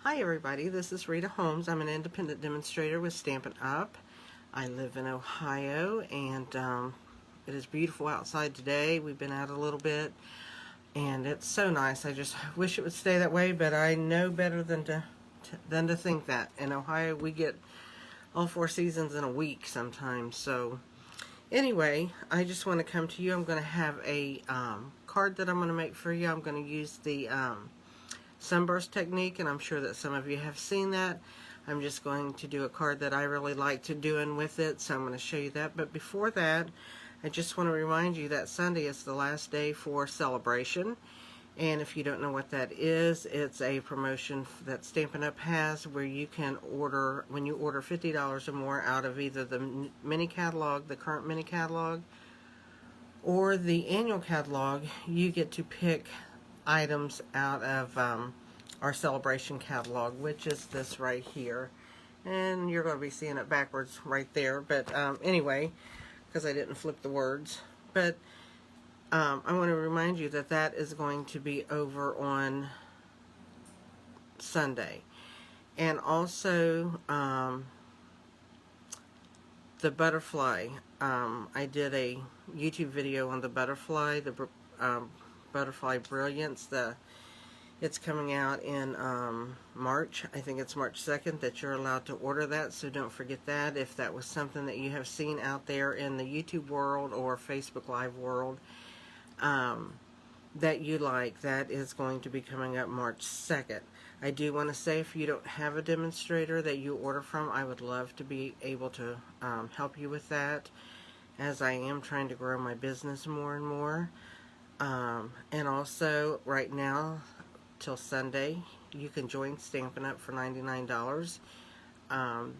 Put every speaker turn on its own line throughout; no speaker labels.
Hi everybody, this is Rita Holmes. I'm an independent demonstrator with Stampin Up. I live in Ohio and it is beautiful outside today. We've been out a little bit and it's so nice. I just wish it would stay that way, but I know better than to think that. In Ohio we get all 4 seasons in a week sometimes. So anyway, I just want to come to you. I'm going to have a card that I'm going to make for you. I'm going to use the Sunburst Technique, and I'm sure that some of you have seen that. I'm just going to do a card that I really liked doing with it, so I'm going to show you that. But before that, I just want to remind you that Sunday is the last day for celebration. And if you don't know what that is, it's a promotion that Stampin' Up! Has where you can order, when you order $50 or more out of either the mini catalog, the current mini catalog, or the annual catalog, you get to pick items out of our celebration catalog, which is this right here. And you're going to be seeing it backwards right there, but anyway, because I didn't flip the words. But I want to remind you that that is going to be over on Sunday. And also the butterfly. I did a YouTube video on the butterfly, the Butterfly Brilliance. It's coming out in March. I think it's March 2nd that you're allowed to order that, so don't forget that. If that was something that you have seen out there in the YouTube world or Facebook Live world that you like, that is going to be coming up March 2nd. I do want to say, if you don't have a demonstrator that you order from, I would love to be able to help you with that, as I am trying to grow my business more and more. And also, right now, till Sunday, you can join Stampin' Up! For $99.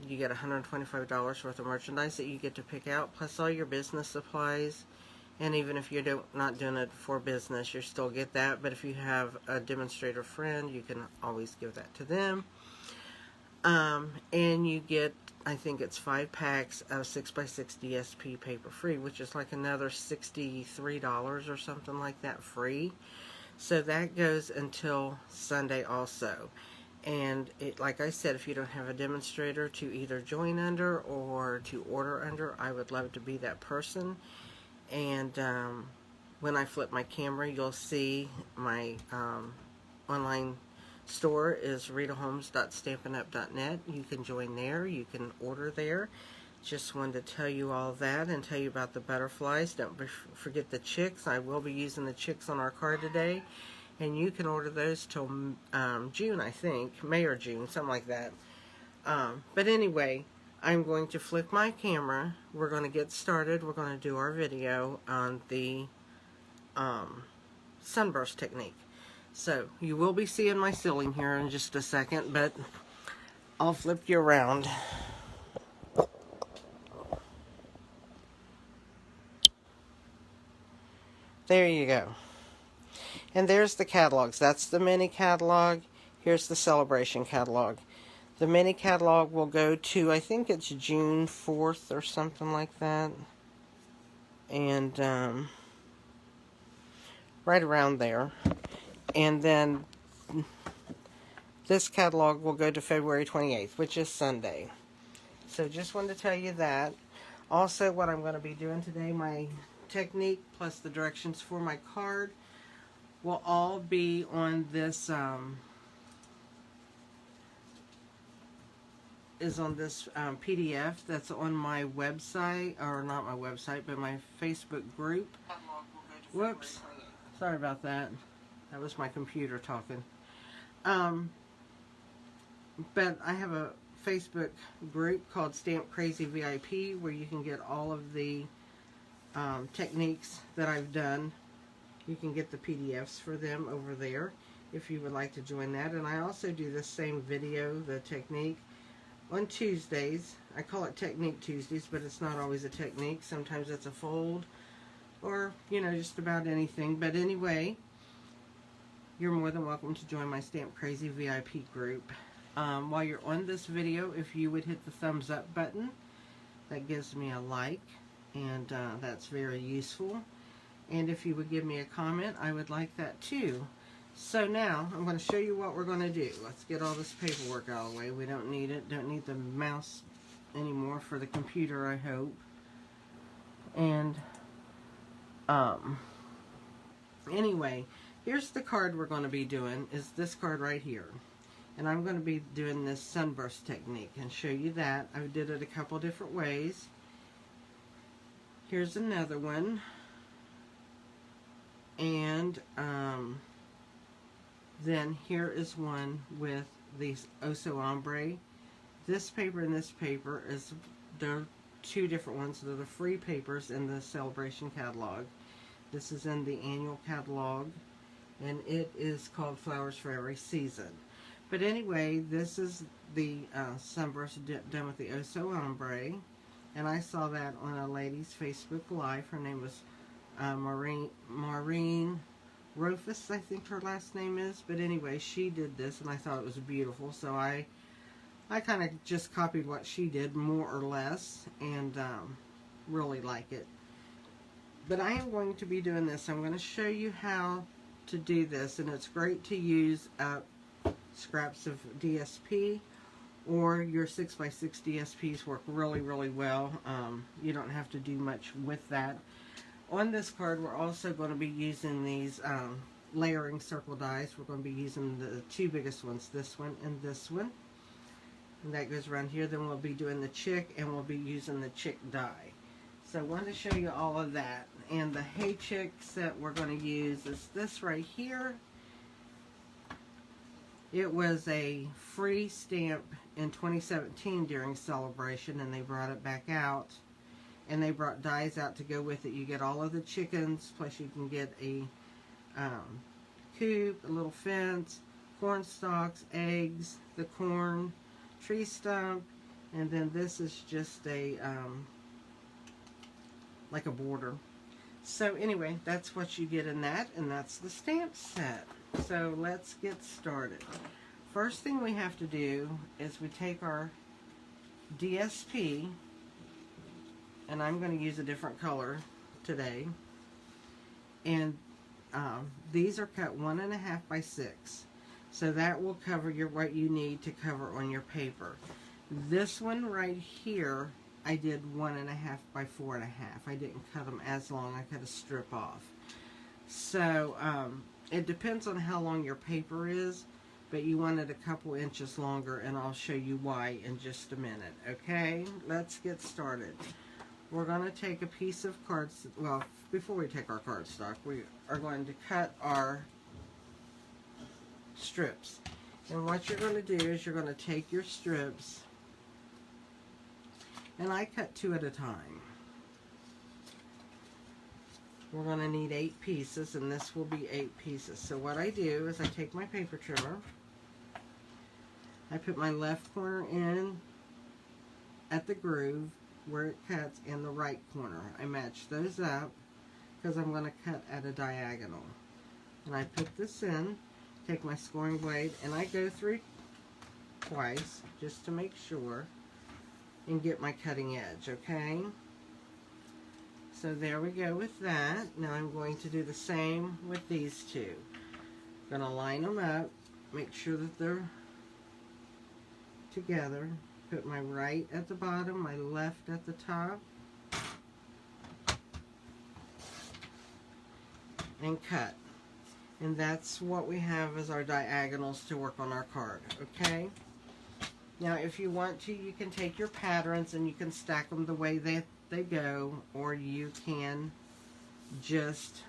You get $125 worth of merchandise that you get to pick out, plus all your business supplies. And even if you're not doing it for business, you still get that. But if you have a demonstrator friend, you can always give that to them. And you get, I think it's 5 packs of 6x6 DSP paper free, which is like another $63 or something like that free. So that goes until Sunday also. And like I said, if you don't have a demonstrator to either join under or to order under, I would love to be that person. And when I flip my camera, you'll see my online store is ritaholmes.stampinup.net. You can join there. You can order there. Just wanted to tell you all that and tell you about the butterflies. Don't forget the chicks. I will be using the chicks on our card today. And you can order those till June, I think. May or June, something like that. But anyway, I'm going to flip my camera. We're going to get started. We're going to do our video on the Sunburst Technique. So, you will be seeing my ceiling here in just a second, but I'll flip you around. There you go. And there's the catalogs. That's the mini catalog. Here's the celebration catalog. The mini catalog will go to, I think it's June 4th or something like that. And right around there. And then this catalog will go to February 28th, which is Sunday. So just wanted to tell you that. Also, what I'm going to be doing today, my technique plus the directions for my card will all be on this PDF that's on my website, or not my website, but my Facebook group. Whoops, sorry about that. That was my computer talking. But I have a Facebook group called Stamp Crazy VIP where you can get all of the techniques that I've done. You can get the PDFs for them over there if you would like to join that. And I also do the same video, the technique, on Tuesdays. I call it Technique Tuesdays, but it's not always a technique. Sometimes it's a fold or, you know, just about anything. But anyway, you're more than welcome to join my Stamp Crazy VIP group. While you're on this video, if you would hit the thumbs up button, that gives me a like, and that's very useful. And if you would give me a comment, I would like that too. So now I'm going to show you what we're going to do. Let's get all this paperwork out of the way. We don't need it. Don't need the mouse anymore for the computer, I hope. And anyway, here's the card we're going to be doing, is this card right here. And I'm going to be doing this Sunburst Technique and show you that. I did it a couple different ways. Here's another one. And then here is one with these Oso Ombre. This paper and this paper is, they're two different ones. They're the free papers in the Celebration catalog. This is in the annual catalog, and it is called Flowers for Every Season. But anyway, this is the Sunburst done with the Oso Ombre, and I saw that on a lady's Facebook Live. Her name was Maureen Rofus, I think her last name is. But anyway, she did this, and I thought it was beautiful, so I kind of just copied what she did, more or less, and really like it. But I am going to be doing this. I'm going to show you how to do this, and it's great to use scraps of DSP, or your 6x6 DSPs work really, really well. You don't have to do much with that. On this card, we're also going to be using these layering circle dies. We're going to be using the two biggest ones, this one and this one. And that goes around here. Then we'll be doing the chick, and we'll be using the chick die. So I wanted to show you all of that. And the Hey Chick set we're going to use is this right here. It was a free stamp in 2017 during Celebration, and they brought it back out. And they brought dies out to go with it. You get all of the chickens, plus you can get a coop, a little fence, corn stalks, eggs, the corn, tree stump, and then this is just a like a border. So anyway, that's what you get in that, and that's the stamp set. So let's get started. First thing we have to do is we take our DSP, and I'm going to use a different color today, and these are cut 1.5 by 6, so that will cover what you need to cover on your paper. This one right here, I did 1.5 by 4.5. I didn't cut them as long. I cut a strip off. So it depends on how long your paper is, but you want it a couple inches longer, and I'll show you why in just a minute. Okay, let's get started. We're going to take a piece of cards. Well, before we take our cardstock, we are going to cut our strips. And what you're going to do is you're going to take your strips, and I cut 2 at a time. We're going to need 8 pieces, and this will be 8 pieces. So what I do is I take my paper trimmer, I put my left corner in at the groove where it cuts, and the right corner. I match those up because I'm going to cut at a diagonal. And I put this in, take my scoring blade, and I go through twice just to make sure and get my cutting edge, okay? So there we go with that. Now I'm going to do the same with these two. I'm going to line them up, make sure that they're together. Put my right at the bottom, my left at the top, and cut. And that's what we have as our diagonals to work on our card, okay? Now if you want to, you can take your patterns and you can stack them the way they go, or you can just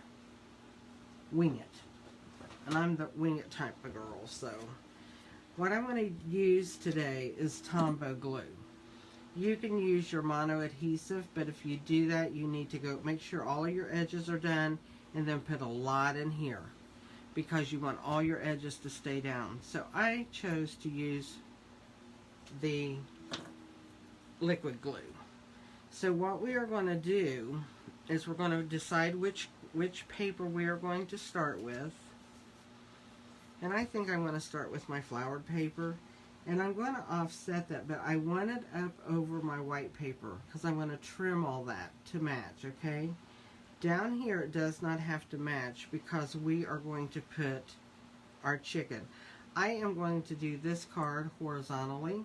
wing it. And I'm the wing it type of girl, so what I'm going to use today is Tombow glue. You can use your mono adhesive, but if you do that, you need to go make sure all of your edges are done, and then put a lot in here because you want all your edges to stay down. So I chose to use the liquid glue. So what we are going to do is we're going to decide which paper we are going to start with. And I think I'm going to start with my flowered paper. And I'm going to offset that, but I want it up over my white paper because I'm going to trim all that to match, okay? Down here it does not have to match because we are going to put our chicken. I am going to do this card horizontally,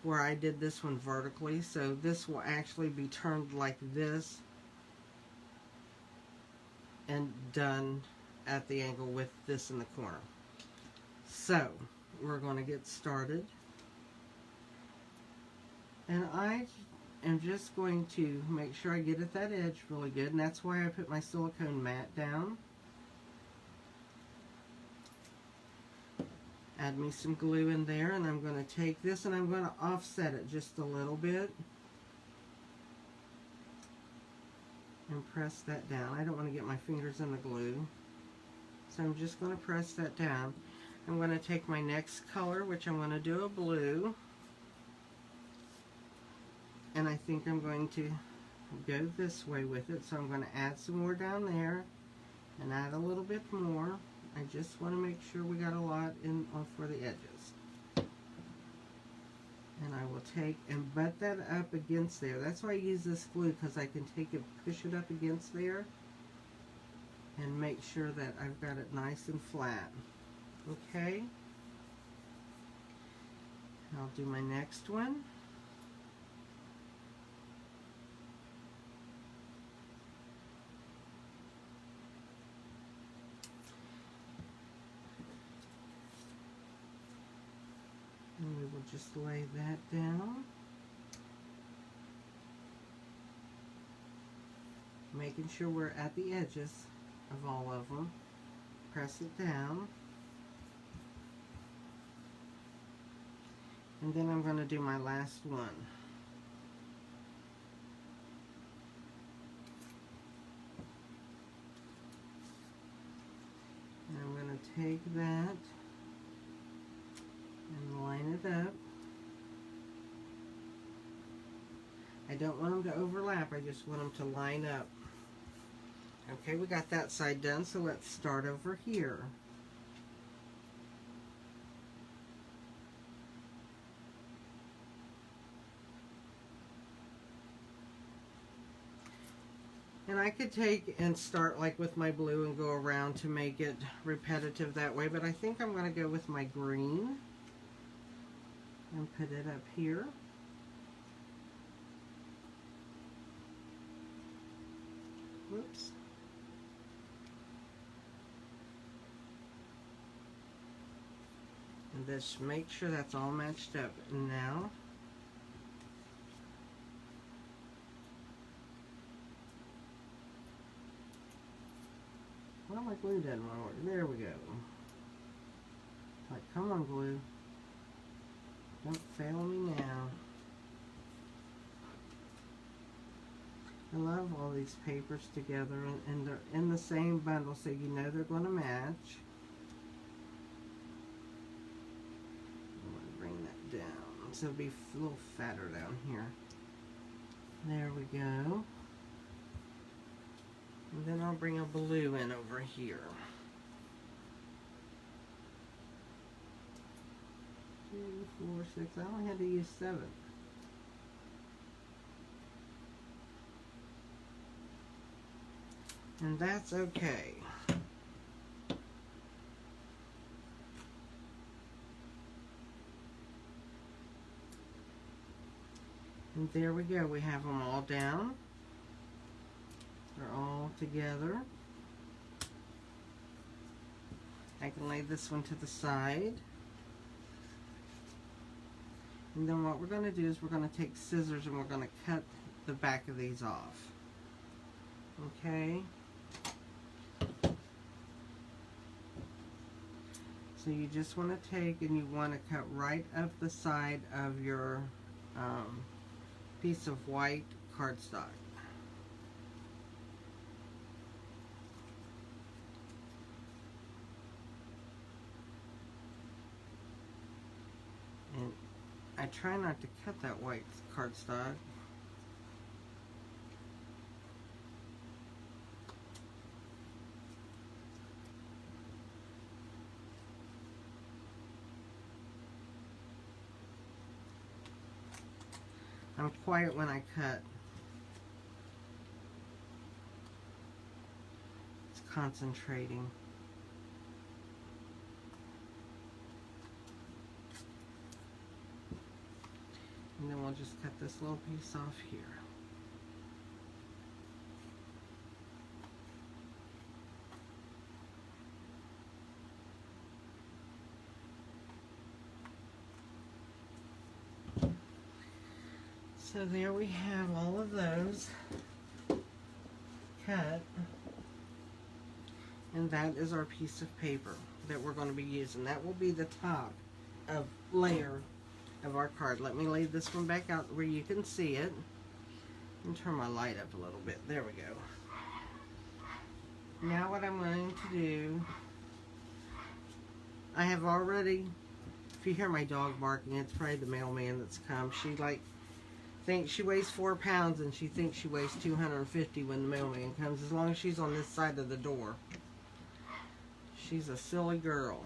where I did this one vertically, so this will actually be turned like this and done at the angle with this in the corner. So we're going to get started, and I am just going to make sure I get at that edge really good, and that's why I put my silicone mat down. Add me some glue in there, and I'm going to take this and I'm going to offset it just a little bit and press that down. I don't want to get my fingers in the glue, so I'm just going to press that down. I'm going to take my next color, which I'm going to do a blue, and I think I'm going to go this way with it, so I'm going to add some more down there and add a little bit more. I just want to make sure we got a lot in for the edges. And I will take and butt that up against there. That's why I use this glue, because I can take it, push it up against there and make sure that I've got it nice and flat. Okay? I'll do my next one. And we will just lay that down, making sure we're at the edges of all of them. Press it down, and then I'm going to do my last one. And I'm going to take that and line it up. I don't want them to overlap, I just want them to line up. Okay, we got that side done, so let's start over here. And I could take and start like with my blue and go around to make it repetitive that way, but I think I'm going to go with my green and put it up here. Whoops. And just make sure that's all matched up. Now, well, my glue doesn't want to work. There we go. Like, come on, glue. Don't fail me now. I love all these papers together, and they're in the same bundle, so you know they're going to match. I'm going to bring that down so it'll be a little fatter down here. There we go. And then I'll bring a blue in over here. 2, 4, 6. I only had to use 7. And that's okay. And there we go. We have them all down. They're all together. I can lay this one to the side. And then what we're going to do is we're going to take scissors and we're going to cut the back of these off. Okay? So you just want to take and you want to cut right up the side of your piece of white cardstock. And I try not to cut that white cardstock. I'm quiet when I cut. It's concentrating. And then we'll just cut this little piece off here. So there we have all of those cut. And that is our piece of paper that we're going to be using. That will be the top of layer of our card. Let me lay this one back out where you can see it. And turn my light up a little bit. There we go. Now what I'm going to do, I have already, if you hear my dog barking, it's probably the mailman that's come. She thinks she weighs 4 pounds and she thinks she weighs 250 when the mailman comes, as long as she's on this side of the door. She's a silly girl.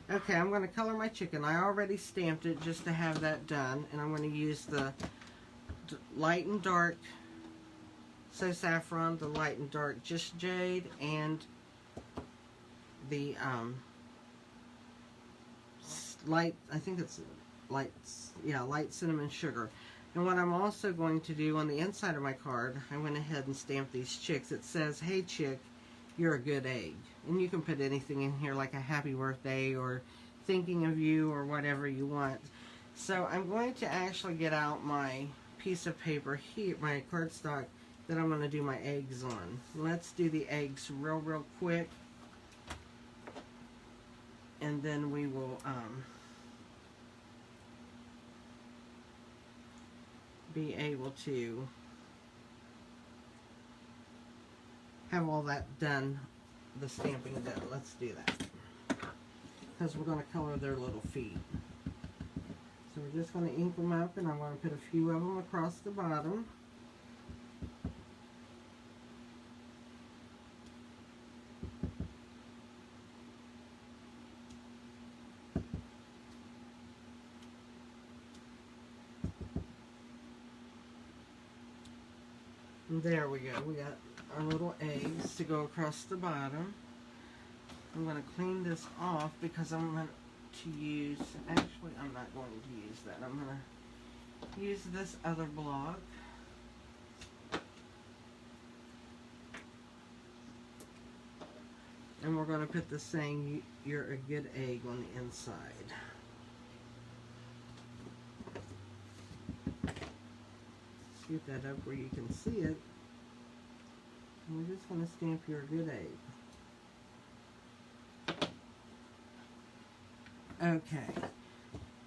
Okay, I'm going to color my chicken. I already stamped it just to have that done, and I'm going to use the light and dark So Saffron, the light and dark Just Jade, and the light, I think it's light, yeah, light cinnamon sugar. And what I'm also going to do on the inside of my card, I went ahead and stamped these chicks. It says, "Hey chick, you're a good egg." And you can put anything in here like a happy birthday or thinking of you or whatever you want. So I'm going to actually get out my piece of paper here, my cardstock, that I'm going to do my eggs on. Let's do the eggs real quick. And then we will be able to have all that done, the stamping done. Let's do that, because we're going to color their little feet. So we're just going to ink them up, and I'm going to put a few of them across the bottom. And there we go. We got our little eggs to go across the bottom. I'm going to clean this off because I'm going to use, actually I'm not going to use that. I'm going to use this other block. And we're going to put the saying, "You're a good egg," on the inside. Scoot that up where you can see it. And we're just going to stamp "You're a good egg." Okay.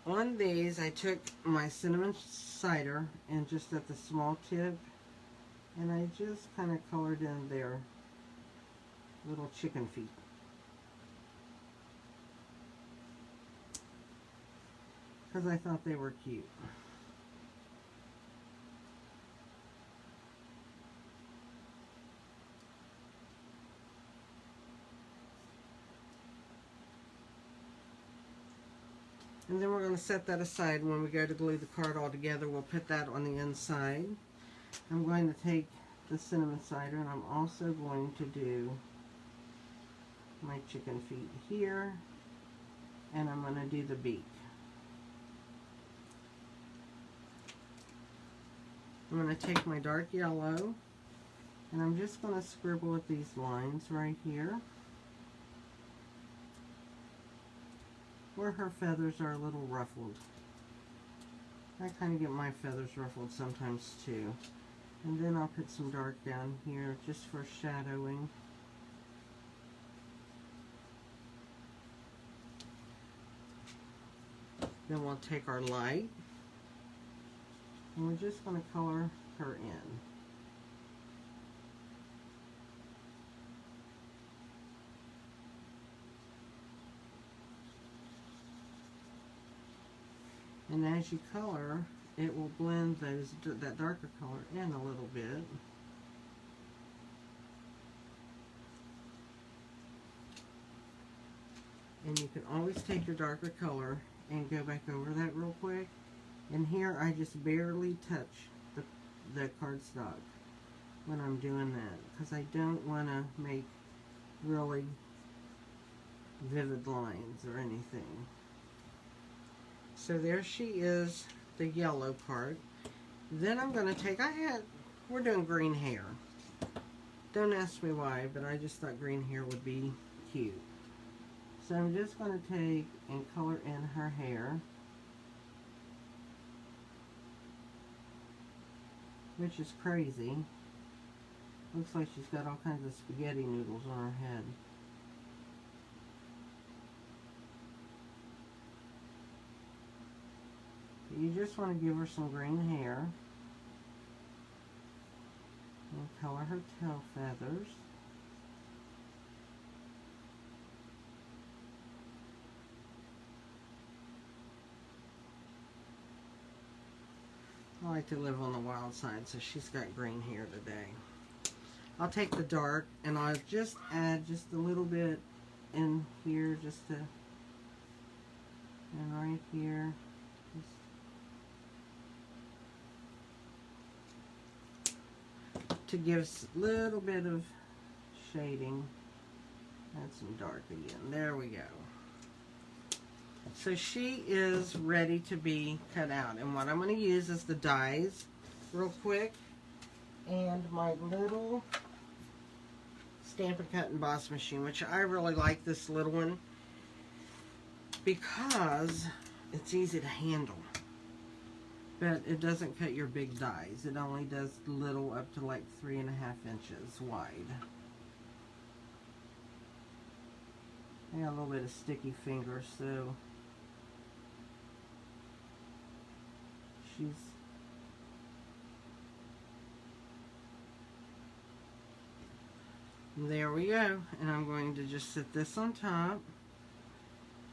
On these, I took my cinnamon cider and just at the small tip, and I just kind of colored in their little chicken feet. Because I thought they were cute. And then we're going to set that aside. When we go to glue the card all together, we'll put that on the inside. I'm going to take the cinnamon cider, and I'm also going to do my chicken feet here, and I'm going to do the beak. I'm going to take my dark yellow, and I'm just going to scribble with these lines right here, where her feathers are a little ruffled. I kind of get my feathers ruffled sometimes too. And then I'll put some dark down here just for shadowing. Then we'll take our light, and we're just going to color her in. And as you color, it will blend that darker color in a little bit. And you can always take your darker color and go back over that real quick. And here I just barely touch the cardstock when I'm doing that, because I don't want to make really vivid lines or anything. So there she is the yellow part. Then I'm going to take, we're doing green hair. Don't ask me why, but I just thought green hair would be cute. So I'm just going to take and color in her hair, which is crazy. Looks like she's got all kinds of spaghetti noodles on her head. But you just want to give her some green hair. And color her tail feathers. I like to live on the wild side, so she's got green hair today. I'll take the dark and I'll just add just a little bit in here, just to, and right here. To give a little bit of shading. Add some dark again. There we go. So she is ready to be cut out. And what I'm going to use is the dies real quick. And my little Stampin' Cut and Boss machine, which I really like this little one because it's easy to handle. But it doesn't cut your big dies. It only does little up to like 3.5 inches wide. I got a little bit of sticky fingers, so there we go. And I'm going to just set this on top,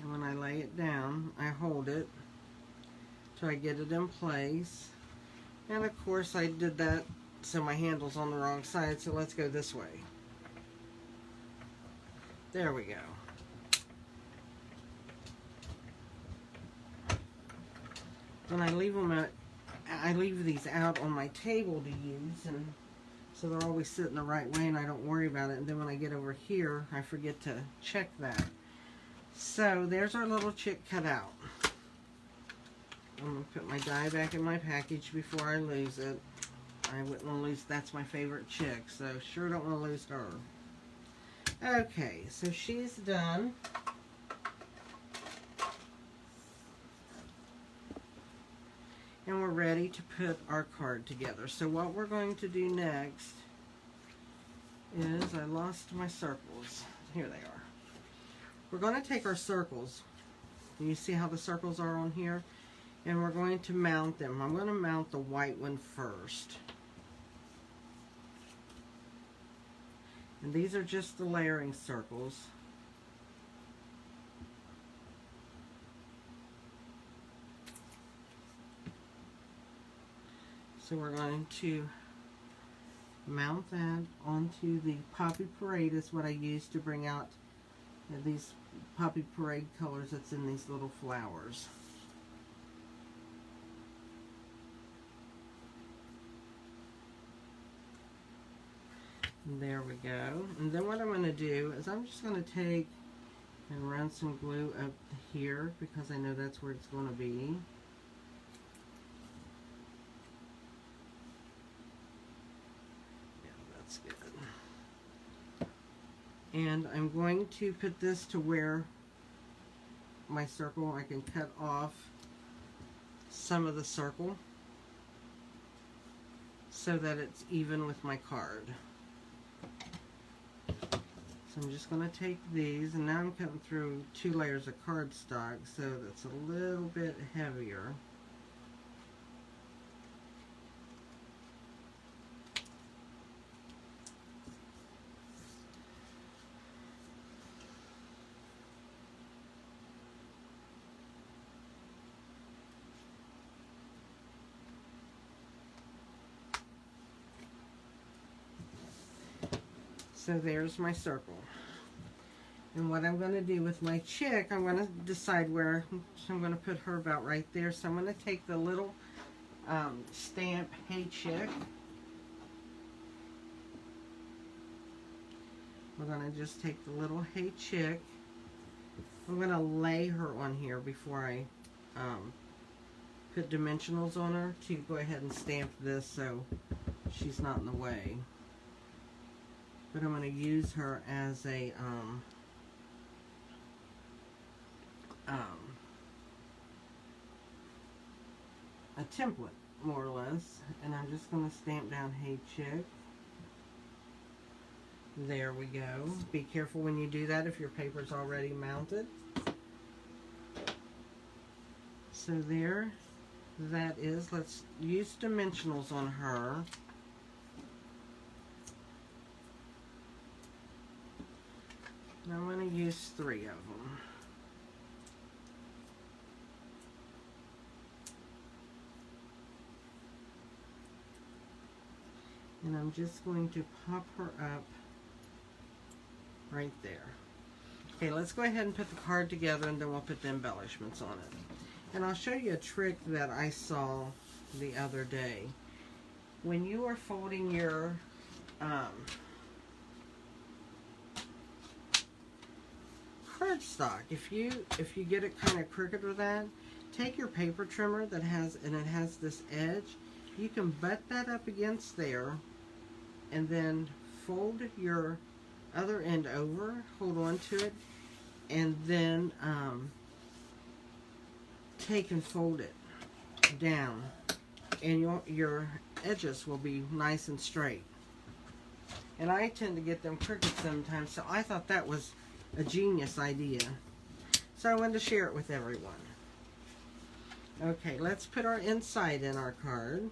and when I lay it down, I hold it till I get it in place. And of course I did that so my handle's on the wrong side, so let's go this way. There we go. When I leave them out, I leave these out on my table to use, and so they're always sitting the right way and I don't worry about it. And then when I get over here, I forget to check that. So there's our little chick cut out. I'm going to put my die back in my package before I lose it. I wouldn't want to lose, that's my favorite chick, so sure don't want to lose her. Okay, so she's done. And we're ready to put our card together. So what we're going to do next is, I lost my circles. Here they are. We're going to take our circles. You see how the circles are on here? And we're going to mount them. I'm going to mount the white one first. And these are just the layering circles. So we're going to mount that onto the Poppy Parade, is what I use to bring out these Poppy Parade colors that's in these little flowers. And there we go. And then what I'm going to do is I'm just going to take and run some glue up here because I know that's where it's going to be. And I'm going to put this to where my circle, I can cut off some of the circle so that it's even with my card. So I'm just going to take these, and now I'm cutting through 2 layers of cardstock, so that's a little bit heavier. So there's my circle. And what I'm going to do with my chick, I'm going to decide where, so I'm going to put her about right there. So I'm going to take the little stamp Hey Chick. We're going to just take the little Hey Chick. I'm going to lay her on here before I put dimensionals on her to go ahead and stamp this so she's not in the way. But I'm going to use her as a template, more or less. And I'm just going to stamp down "Hey Chick." There we go. Be careful when you do that if your paper's already mounted. So there that is. Let's use dimensionals on her. And I'm going to use 3 of them. And I'm just going to pop her up right there. Okay, let's go ahead and put the card together, and then we'll put the embellishments on it. And I'll show you a trick that I saw the other day. When you are folding your cardstock, if you get it kind of crooked with that, take your paper trimmer that has this edge. You can butt that up against there, and then fold your other end over, hold on to it, and then take and fold it down, and your edges will be nice and straight. And I tend to get them crooked sometimes, so I thought that was a genius idea. So I wanted to share it with everyone. Okay, let's put our inside in our card.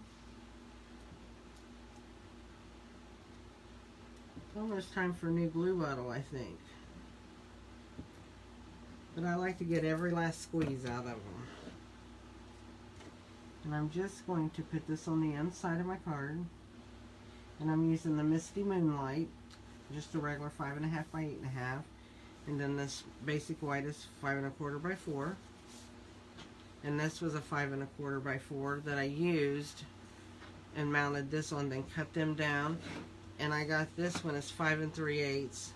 Almost time for a new glue bottle, I think. But I like to get every last squeeze out of them. And I'm just going to put this on the inside of my card. And I'm using the Misty Moonlight, just a regular 5.5 by 8.5. And then this basic white is 5 1/4 by 4. And this was a 5 1/4 by 4 that I used and mounted this on, then cut them down. And I got this one as 5 3/8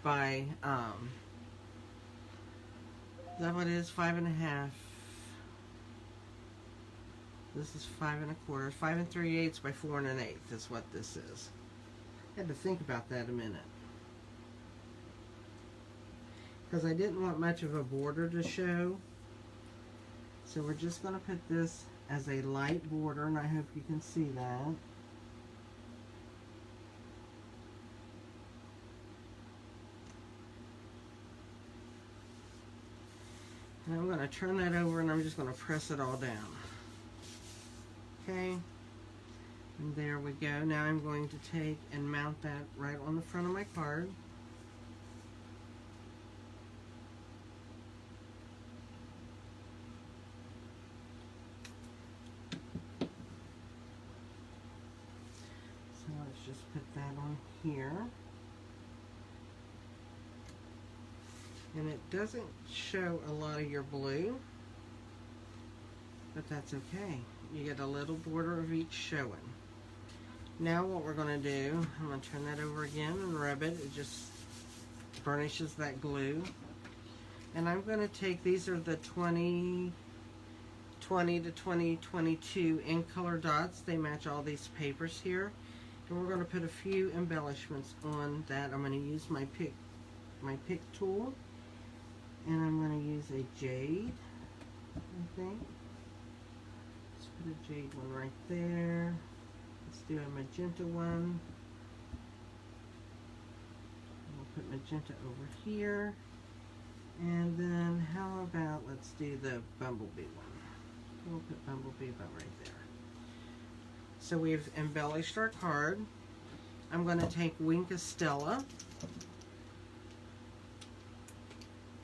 by, is that what it is? 5.5. This is 5 1/4. 5 3/8 by 4 1/8 is what this is. I had to think about that a minute, because I didn't want much of a border to show. So we're just going to put this as a light border, and I hope you can see that. And I'm going to turn that over, and I'm just going to press it all down. Okay, and there we go. Now I'm going to take and mount that right on the front of my card. So let's just put that on here. And it doesn't show a lot of your blue, but that's okay. You get a little border of each showing. Now what we're going to do, I'm going to turn that over again and rub it. It just burnishes that glue. And I'm going to take, these are the 20 to 2022 ink color dots. They match all these papers here. And we're going to put a few embellishments on that. I'm going to use my pick tool. And I'm going to use a jade, I think. Let's put a jade one right there. Let's do a magenta one. We'll put magenta over here. And then how about, let's do the bumblebee one. We'll put bumblebee about right there. So we've embellished our card. I'm going to take Wink of Stella.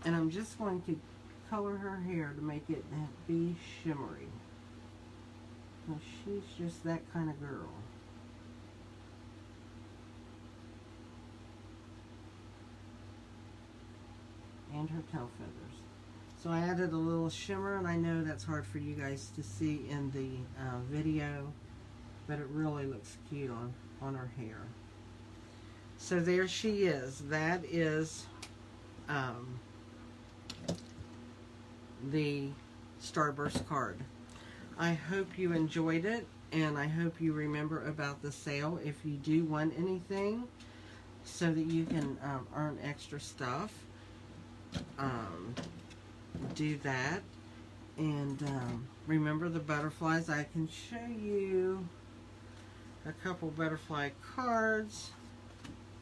And I'm just going to color her hair to make it be shimmery. Well, she's just that kind of girl. And her tail feathers. So I added a little shimmer, and I know that's hard for you guys to see in the video, but it really looks cute on her hair. So there she is. That is the Starburst card. I hope you enjoyed it, and I hope you remember about the sale if you do want anything, so that you can earn extra stuff. Do that. And remember the butterflies. I can show you a couple butterfly cards.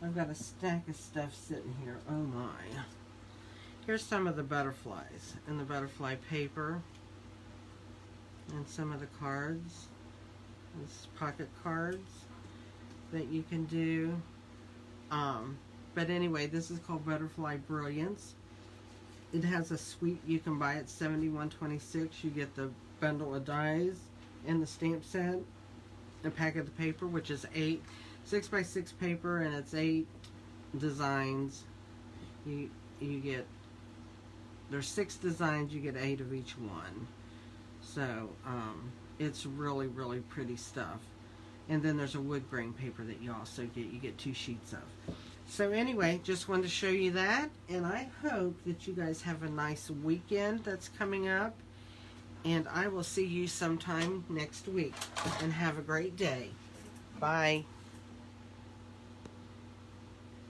I've got a stack of stuff sitting here. Oh my. Here's some of the butterflies and the butterfly paper. And some of the cards. These pocket cards that you can do. But anyway, this is called Butterfly Brilliance. It has a suite you can buy at $71.26. You get the bundle of dies and the stamp set, a pack of the paper, which is 6x6 paper, and it's 8 designs. You get, there's 6 designs, you get 8 of each one. So it's really, really pretty stuff. And then there's a wood grain paper that you also get. You get 2 sheets of. So anyway, just wanted to show you that, and I hope that you guys have a nice weekend that's coming up, and I will see you sometime next week, and have a great day. Bye.